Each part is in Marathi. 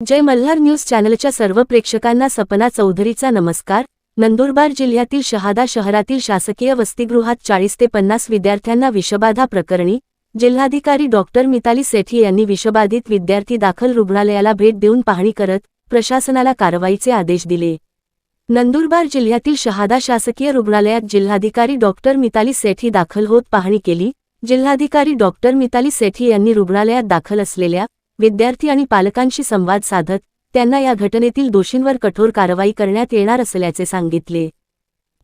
जय मल्हार न्यूज चॅनलच्या सर्व प्रेक्षकांना सपना चौधरीचा नमस्कार। नंदुरबार जिल्ह्यातील शहादा शहरातील शासकीय वसतिगृहात 40 ते 50 विद्यार्थ्यांना विषबाधा प्रकरणी जिल्हाधिकारी डॉक्टर मिताली सेठी यांनी विषबाधित विद्यार्थी दाखल रुग्णालयाला भेट देऊन पाहणी करत प्रशासनाला कारवाईचे आदेश दिले। नंदुरबार जिल्ह्यातील शहादा शासकीय रुग्णालयात जिल्हाधिकारी डॉक्टर मिताली सेठी दाखल होत पाहणी केली। जिल्हाधिकारी डॉक्टर मिताली सेठी यांनी रुग्णालयात दाखल असलेल्या विद्यार्थी आणि पालकांशी संवाद साधत त्यांना या घटनेतील दोषींवर कठोर कारवाई करण्यात येणार असल्याचे सांगितले।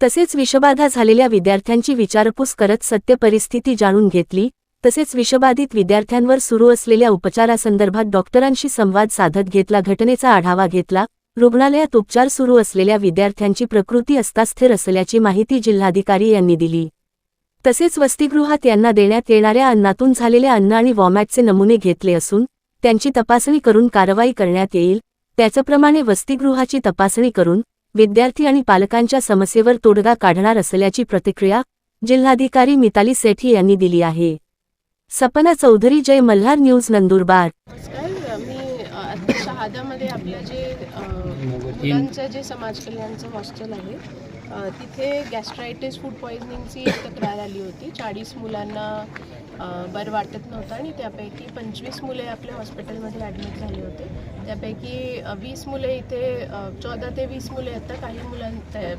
तसेच विषबाधा झालेल्या विद्यार्थ्यांची विचारपूस करत सत्य परिस्थिती जाणून घेतली। तसेच विषबाधित विद्यार्थ्यांवर सुरू असलेल्या उपचारासंदर्भात डॉक्टरांशी संवाद साधत घेतला, घटनेचा आढावा घेतला। रुग्णालयात उपचार सुरू असलेल्या विद्यार्थ्यांची प्रकृती अस्थिर असल्याची माहिती जिल्हाधिकारी यांनी दिली। तसेच वसतिगृहात यांना देण्यात येणाऱ्या अन्नातून झालेल्या अन्न आणि वॉमॅटचे नमुने घेतले असून त्यांची तपासणी करून कारवाई करण्यात येईल। त्याचप्रमाणे वसतिगृहाची तपासणी करून विद्यार्थी आणि पालकांच्या समस्येवर तोडगा काढणार असल्याची प्रतिक्रिया जिल्हाधिकारी मिताली सेठी यांनी दिली आहे। सपना चौधरी, जय मल्हार न्यूज, नंदुरबार। मी आता शहादामध्ये आपलं जे मुलांचं जे समाज कल्याणचं हॉस्टेल आहे तिथे गॅस्ट्रायटिस फूड पॉइझनिंगची तक्रार आली होती। 40 मुलांना बरं वाटत नव्हतं आणि त्यापैकी 25 मुले आपल्या हॉस्पिटलमध्ये ॲडमिट झाले होते। त्यापैकी 20 मुले इथे 14 ते 20 मुले आता काही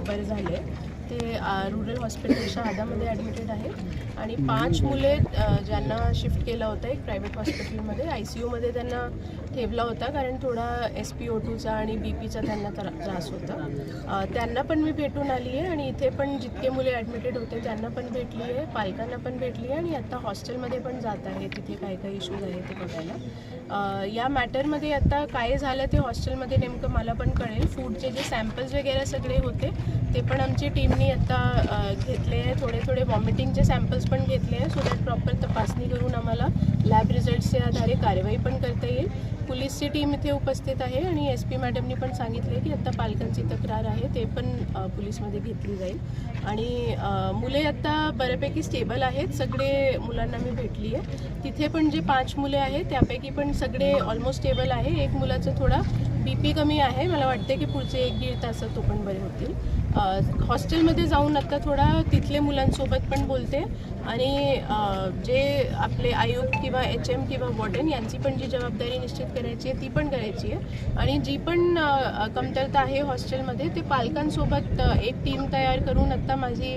बरे झाले ते रूरल हॉस्पिटल शहादामध्ये ॲडमिटेड आहेत आणि 5 मुले ज्यांना शिफ्ट केलं होतं एक प्रायव्हेट हॉस्पिटलमध्ये ICUमध्ये त्यांना ठेवला होता, कारण थोडा SpO2चा आणि BPचा त्यांना त्रास होता। त्यांना पण मी भेटून आली आहे आणि इथे पण जितके मुले ॲडमिटेड होते त्यांना पण भेटली आहे, पालकांना पण भेटली आहे आणि आता हॉस्टेलमध्ये पण जात आहे, तिथे काय काय इश्यूज आहे ते बघायला। या मॅटरमध्ये आता काय झालं ते हॉस्टेलमध्ये नेमकं मला पण कळेल। फूडचे जे सॅम्पल्स वगैरे सगळे होते ते पण आमची टीमनी आता घेतले आहे। थोडे वॉमिटिंगचे सॅम्पल्स पण घेतले आहे, सो दॅट प्रॉपर तपासणी करून आम्हाला लॅब रिझल्ट्सच्या आधारे कारवाई पण करता येईल। पोलीसची टीम इथे उपस्थित आहे आणि SP मॅडमनी पण सांगितले की आता पालकांची तक्रार आहे ते पण पोलीसमध्ये घेतली जाईल आणि मुले आता बऱ्यापैकी स्टेबल आहेत। सगळे मुलांना मी भेटली आहे, तिथे पण जे 5 मुले आहेत त्यापैकी पण सगळे ऑलमोस्ट स्टेबल आहे। एक मुलाचं थोडा BP कमी आहे, मला वाटते की पुढचे 1-1.5 तासात तो पण बरे होतील। हॉस्टेलमध्ये जाऊन आता थोडा तिथले मुलांसोबत पण बोलते आणि जे आपले आयुक्त किंवा HM किंवा वॉर्डन यांची पण जी जबाबदारी निश्चित करायची आहे ती पण करायची आहे आणि जी पण कमतरता आहे हॉस्टेलमध्ये ते पालकांसोबत एक टीम तयार करून आता माझी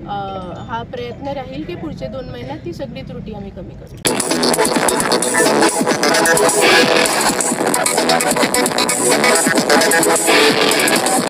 हा प्रयत्न राहील की पुढचे 2 महिन्यात ती सगळी त्रुटी आम्ही कमी करू।